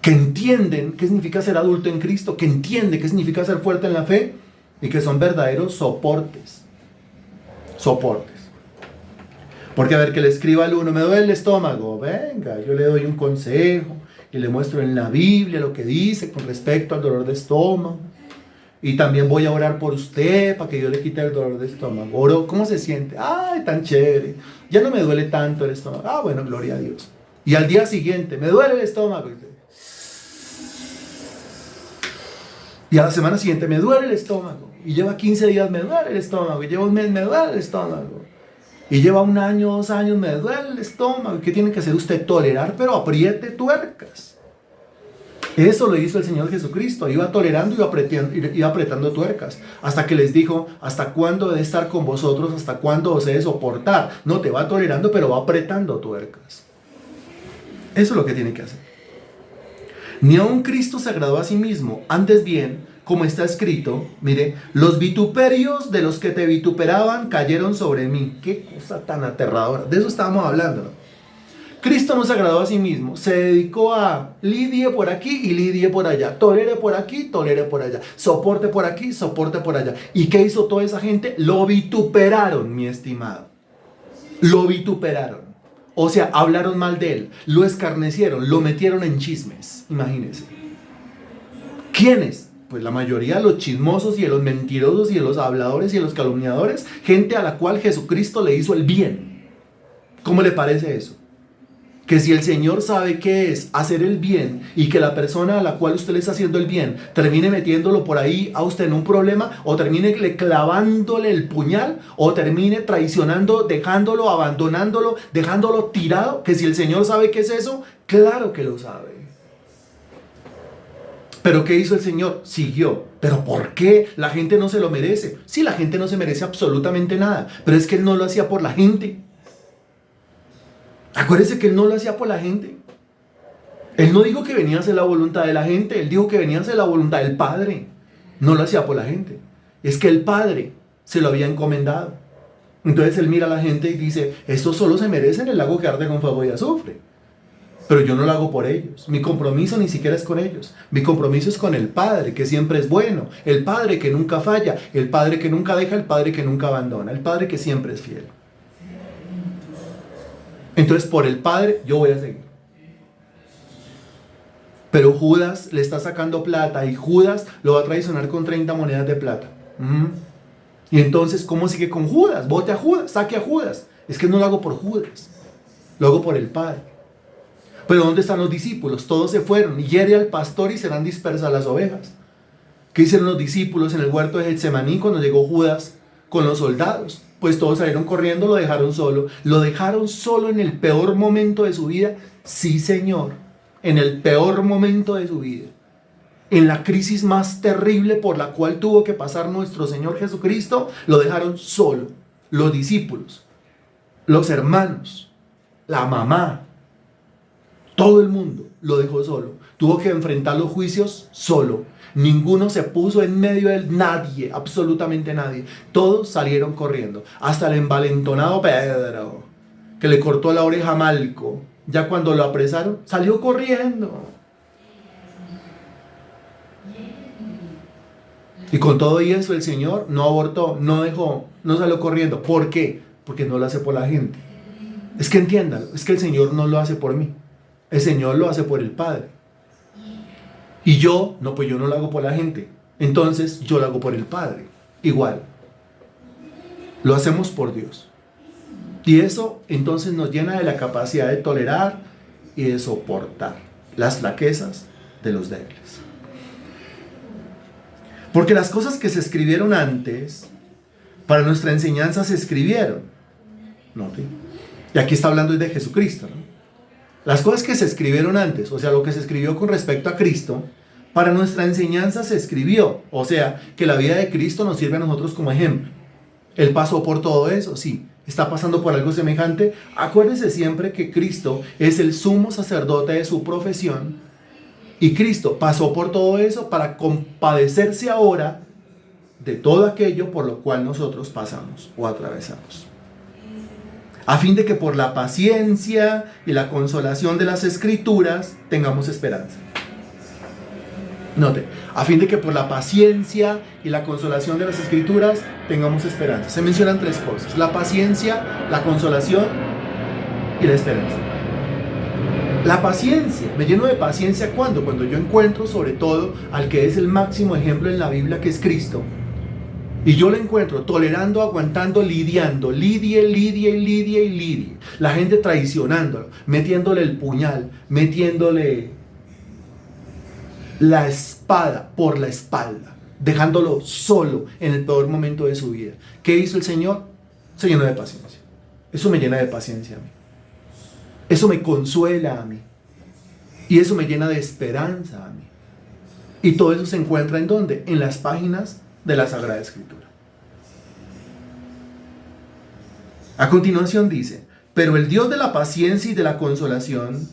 que entienden qué significa ser adulto en Cristo, que entienden qué significa ser fuerte en la fe y que son verdaderos soportes. Soportes. Porque a ver, que le escriba al uno, me duele el estómago, venga, yo le doy un consejo y le muestro en la Biblia lo que dice con respecto al dolor de estómago. Y también voy a orar por usted para que Dios le quite el dolor de estómago. Oro, ¿cómo se siente? Ay, tan chévere, ya no me duele tanto el estómago. Ah, bueno, gloria a Dios. Y al día siguiente, me duele el estómago. Y a la semana siguiente, me duele el estómago. Y lleva 15 días, me duele el estómago. Y lleva un mes, me duele el estómago. Y lleva 1 año, 2 años, me duele el estómago. ¿Qué tiene que hacer usted? Tolerar, pero apriete tuercas. Eso lo hizo el Señor Jesucristo. Iba tolerando y iba apretando tuercas. Hasta que les dijo, ¿hasta cuándo he de estar con vosotros? ¿Hasta cuándo os he de soportar? No, te va tolerando, pero va apretando tuercas. Eso es lo que tiene que hacer. Ni aun Cristo se agradó a sí mismo. Antes bien, como está escrito, mire, los vituperios de los que te vituperaban cayeron sobre mí. Qué cosa tan aterradora. De eso estábamos hablando, ¿no? Cristo no se agradó a sí mismo. Se dedicó a lidie por aquí y lidie por allá. Tolere por aquí, tolere por allá. Soporte por aquí, soporte por allá. ¿Y qué hizo toda esa gente? Lo vituperaron, mi estimado. Lo vituperaron. O sea, hablaron mal de él. Lo escarnecieron, lo metieron en chismes. Imagínense. ¿Quiénes? Pues la mayoría de los chismosos y de los mentirosos y de los habladores y de los calumniadores, gente a la cual Jesucristo le hizo el bien. ¿Cómo le parece eso? Que si el Señor sabe qué es hacer el bien y que la persona a la cual usted le está haciendo el bien termine metiéndolo por ahí a usted en un problema, o termine clavándole el puñal, o termine traicionando, dejándolo, abandonándolo, dejándolo tirado, que si el Señor sabe qué es eso, claro que lo sabe. ¿Pero qué hizo el Señor? Siguió. ¿Pero por qué? La gente no se lo merece. Sí, la gente no se merece absolutamente nada, pero es que Él no lo hacía por la gente. Acuérdese que Él no lo hacía por la gente. Él no dijo que venía a hacer la voluntad de la gente, Él dijo que venía a hacer la voluntad del Padre. No lo hacía por la gente. Es que el Padre se lo había encomendado. Entonces Él mira a la gente y dice, estos solo se merecen el lago que arde con fuego y azufre. Pero yo no lo hago por ellos. Mi compromiso ni siquiera es con ellos. Mi compromiso es con el Padre, que siempre es bueno. El Padre que nunca falla. El Padre que nunca deja. El Padre que nunca abandona. El Padre que siempre es fiel. Entonces por el Padre yo voy a seguir. Pero Judas le está sacando plata y Judas lo va a traicionar con 30 monedas de plata. Y entonces, ¿cómo sigue con Judas? Vote a Judas, saque a Judas. Es que no lo hago por Judas. Lo hago por el Padre. Pero ¿dónde están los discípulos? Todos se fueron. Hiere al pastor y serán dispersas las ovejas. ¿Qué hicieron los discípulos en el huerto de Getsemaní cuando llegó Judas con los soldados? Pues todos salieron corriendo, lo dejaron solo. ¿Lo dejaron solo en el peor momento de su vida? Sí, Señor. En el peor momento de su vida. En la crisis más terrible por la cual tuvo que pasar nuestro Señor Jesucristo, lo dejaron solo. Los discípulos, los hermanos, la mamá, todo el mundo lo dejó solo. Tuvo que enfrentar los juicios solo. Ninguno se puso en medio de él, nadie, absolutamente nadie. Todos salieron corriendo. Hasta el envalentonado Pedro, que le cortó la oreja a Malco ya cuando lo apresaron, salió corriendo. Y con todo y eso el Señor no abortó, no dejó, no salió corriendo. ¿Por qué? Porque no lo hace por la gente. Es que entiéndalo, es que el Señor no lo hace por mí. El Señor lo hace por el Padre. Y yo, no, pues yo no lo hago por la gente. Entonces yo lo hago por el Padre. Igual. Lo hacemos por Dios. Y eso entonces nos llena de la capacidad de tolerar y de soportar las flaquezas de los débiles. Porque las cosas que se escribieron antes, para nuestra enseñanza se escribieron. ¿Note? Y aquí está hablando de Jesucristo, ¿no? Las cosas que se escribieron antes, o sea, lo que se escribió con respecto a Cristo, para nuestra enseñanza se escribió. O sea, que la vida de Cristo nos sirve a nosotros como ejemplo. Él pasó por todo eso, sí. Está pasando por algo semejante. Acuérdese siempre que Cristo es el sumo sacerdote de su profesión. Y Cristo pasó por todo eso para compadecerse ahora de todo aquello por lo cual nosotros pasamos o atravesamos. A fin de que por la paciencia y la consolación de las Escrituras tengamos esperanza. Note, a fin de que por la paciencia y la consolación de las Escrituras tengamos esperanza. Se mencionan tres cosas: la paciencia, la consolación y la esperanza. La paciencia, me lleno de paciencia ¿cuándo? Cuando yo encuentro sobre todo al que es el máximo ejemplo en la Biblia, que es Cristo. Y yo lo encuentro tolerando, aguantando, lidiando, lidie. La gente traicionándolo, metiéndole el puñal, metiéndole la espada por la espalda, dejándolo solo en el peor momento de su vida. ¿Qué hizo el Señor? Se llenó de paciencia. Eso me llena de paciencia a mí. Eso me consuela a mí. Y eso me llena de esperanza a mí. Y todo eso se encuentra ¿en dónde? En las páginas de la Sagrada Escritura. A continuación dice: pero el Dios de la paciencia y de la consolación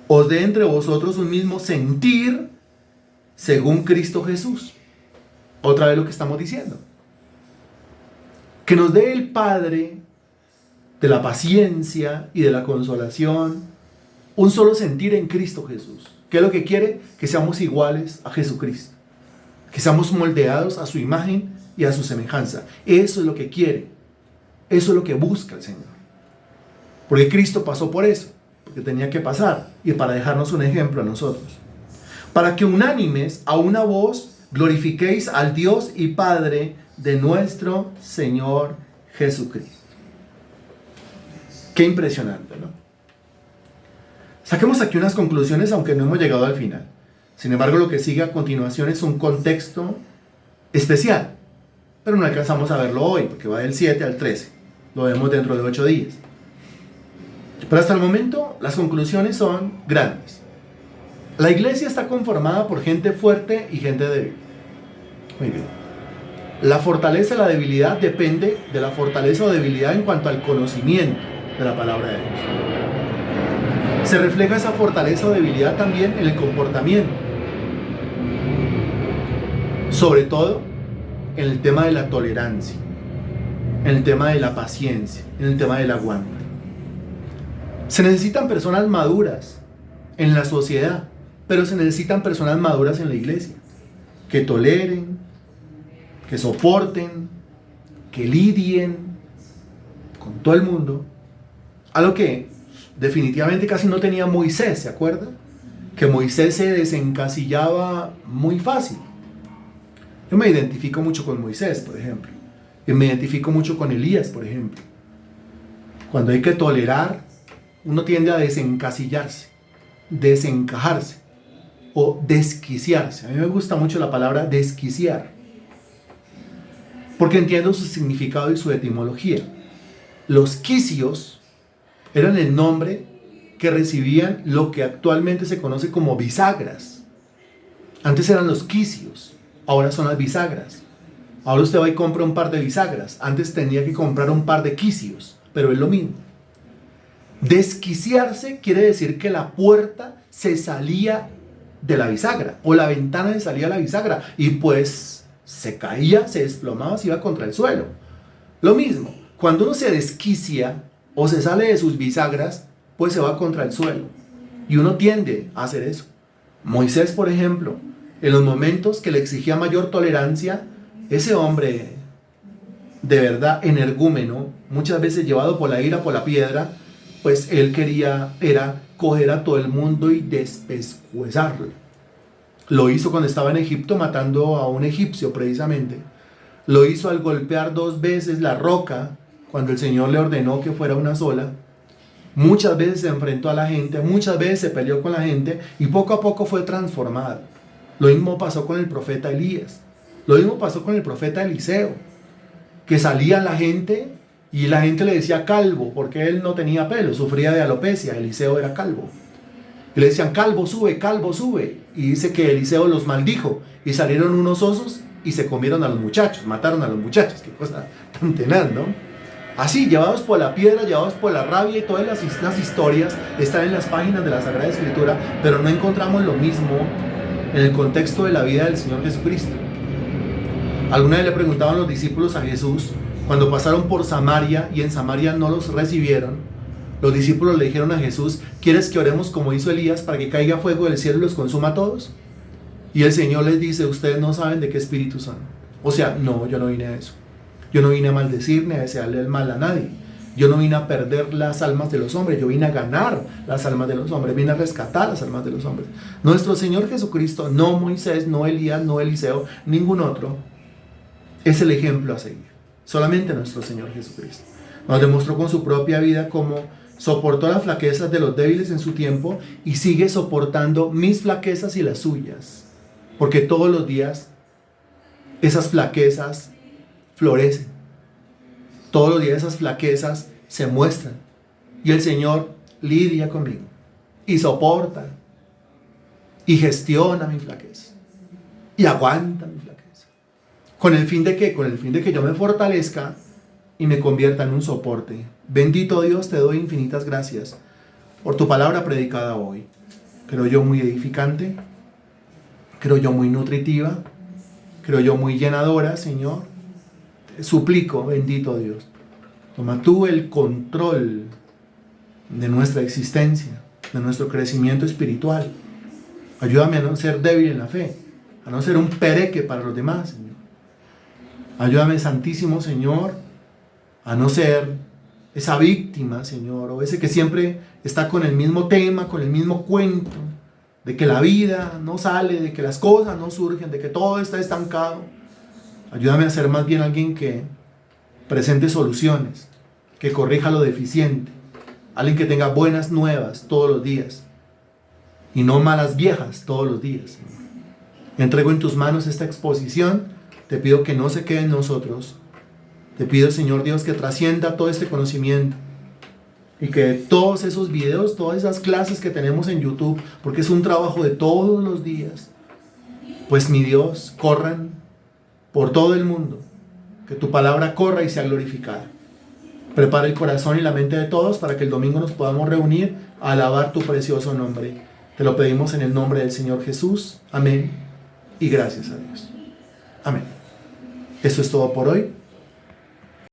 os dé entre vosotros un mismo sentir según Cristo Jesús. Otra vez lo que estamos diciendo. Que nos dé el Padre de la paciencia y de la consolación un solo sentir en Cristo Jesús. ¿Qué es lo que quiere? Que seamos iguales a Jesucristo. Que seamos moldeados a su imagen y a su semejanza. Eso es lo que quiere. Eso es lo que busca el Señor. Porque Cristo pasó por eso. Porque tenía que pasar. Y para dejarnos un ejemplo a nosotros. Para que unánimes a una voz glorifiquéis al Dios y Padre de nuestro Señor Jesucristo. Qué impresionante, ¿no? Saquemos aquí unas conclusiones, aunque no hemos llegado al final. Sin embargo, lo que sigue a continuación es un contexto especial. Pero no alcanzamos a verlo hoy, porque va del 7 al 13. Lo vemos dentro de 8 días. Pero hasta el momento, las conclusiones son grandes. La iglesia está conformada por gente fuerte y gente débil. Muy bien. La fortaleza y la debilidad depende de la fortaleza o debilidad en cuanto al conocimiento de la palabra de Dios. Se refleja esa fortaleza o debilidad también en el comportamiento. Sobre todo en el tema de la tolerancia, en el tema de la paciencia, en el tema del aguante. Se necesitan personas maduras en la sociedad, pero se necesitan personas maduras en la iglesia, que toleren, que soporten, que lidien con todo el mundo. Algo que definitivamente casi no tenía Moisés, ¿se acuerdan? Que Moisés se desencasillaba muy fácil. Yo me identifico mucho con Moisés, por ejemplo. Y me identifico mucho con Elías, por ejemplo. Cuando hay que tolerar, uno tiende a desencasillarse, desencajarse o desquiciarse. A mí me gusta mucho la palabra desquiciar, porque entiendo su significado y su etimología. Los quicios eran el nombre que recibían lo que actualmente se conoce como bisagras. Antes eran los quicios, ahora son las bisagras. Ahora usted va y compra un par de bisagras. Antes tenía que comprar un par de quicios, pero es lo mismo. Desquiciarse quiere decir que la puerta se salía de la bisagra o la ventana se salía de la bisagra y pues se caía, se desplomaba, se iba contra el suelo. Lo mismo, cuando uno se desquicia o se sale de sus bisagras, pues se va contra el suelo. Y uno tiende a hacer eso. Moisés, por ejemplo, en los momentos que le exigía mayor tolerancia, ese hombre de verdad energúmeno, muchas veces llevado por la ira, por la piedra, pues él quería era coger a todo el mundo y despescuezarlo. Lo hizo cuando estaba en Egipto matando a un egipcio precisamente. Lo hizo al golpear 2 veces la roca cuando el Señor le ordenó que fuera una sola. Muchas veces se enfrentó a la gente, muchas veces se peleó con la gente y poco a poco fue transformado. Lo mismo pasó con el profeta Elías. Lo mismo pasó con el profeta Eliseo, que salía la gente y la gente le decía calvo porque él no tenía pelo, sufría de alopecia. Eliseo era calvo. Y le decían calvo sube, calvo sube. Y dice que Eliseo los maldijo y salieron unos osos y se comieron a los muchachos, mataron a los muchachos. Qué cosa tan tenaz, ¿no? Así, llevados por la piedra, llevados por la rabia, y todas las historias están en las páginas de la Sagrada Escritura, pero no encontramos lo mismo en el contexto de la vida del Señor Jesucristo. Alguna vez le preguntaban los discípulos a Jesús, cuando pasaron por Samaria y en Samaria no los recibieron, los discípulos le dijeron a Jesús, ¿quieres que oremos como hizo Elías para que caiga fuego del cielo y los consuma a todos? Y el Señor les dice, ustedes no saben de qué espíritu son. O sea, no, yo no vine a eso. Yo no vine a maldecir ni a desearle el mal a nadie. Yo no vine a perder las almas de los hombres. Yo vine a ganar las almas de los hombres. Vine a rescatar las almas de los hombres. Nuestro Señor Jesucristo, no Moisés, no Elías, no Eliseo, ningún otro, es el ejemplo a seguir. Solamente nuestro Señor Jesucristo. Nos demostró con su propia vida cómo soportó las flaquezas de los débiles en su tiempo y sigue soportando mis flaquezas y las suyas. Porque todos los días esas flaquezas florecen. Todos los días esas flaquezas se muestran. Y el Señor lidia conmigo. Y soporta. Y gestiona mi flaqueza. Y aguanta mi flaqueza. ¿Con el fin de qué? Con el fin de que yo me fortalezca y me convierta en un soporte. Bendito Dios, te doy infinitas gracias por tu palabra predicada hoy. Creo yo muy edificante. Creo yo muy nutritiva. Creo yo muy llenadora, Señor. Te suplico, bendito Dios, toma tú el control de nuestra existencia, de nuestro crecimiento espiritual. Ayúdame a no ser débil en la fe, a no ser un pereque para los demás, Señor. Ayúdame, Santísimo Señor, a no ser esa víctima, Señor, o ese que siempre está con el mismo tema, con el mismo cuento, de que la vida no sale, de que las cosas no surgen, de que todo está estancado. Ayúdame a ser más bien alguien que presente soluciones, que corrija lo deficiente, alguien que tenga buenas nuevas todos los días y no malas viejas todos los días. Entrego en tus manos esta exposición, te pido que no se quede en nosotros, te pido, Señor Dios, que trascienda todo este conocimiento y que todos esos videos, todas esas clases que tenemos en YouTube, porque es un trabajo de todos los días, pues mi Dios, corran por todo el mundo, que tu palabra corra y sea glorificada. Prepara el corazón y la mente de todos para que el domingo nos podamos reunir a alabar tu precioso nombre. Te lo pedimos en el nombre del Señor Jesús. Amén. Y gracias a Dios. Amén. Eso es todo por hoy.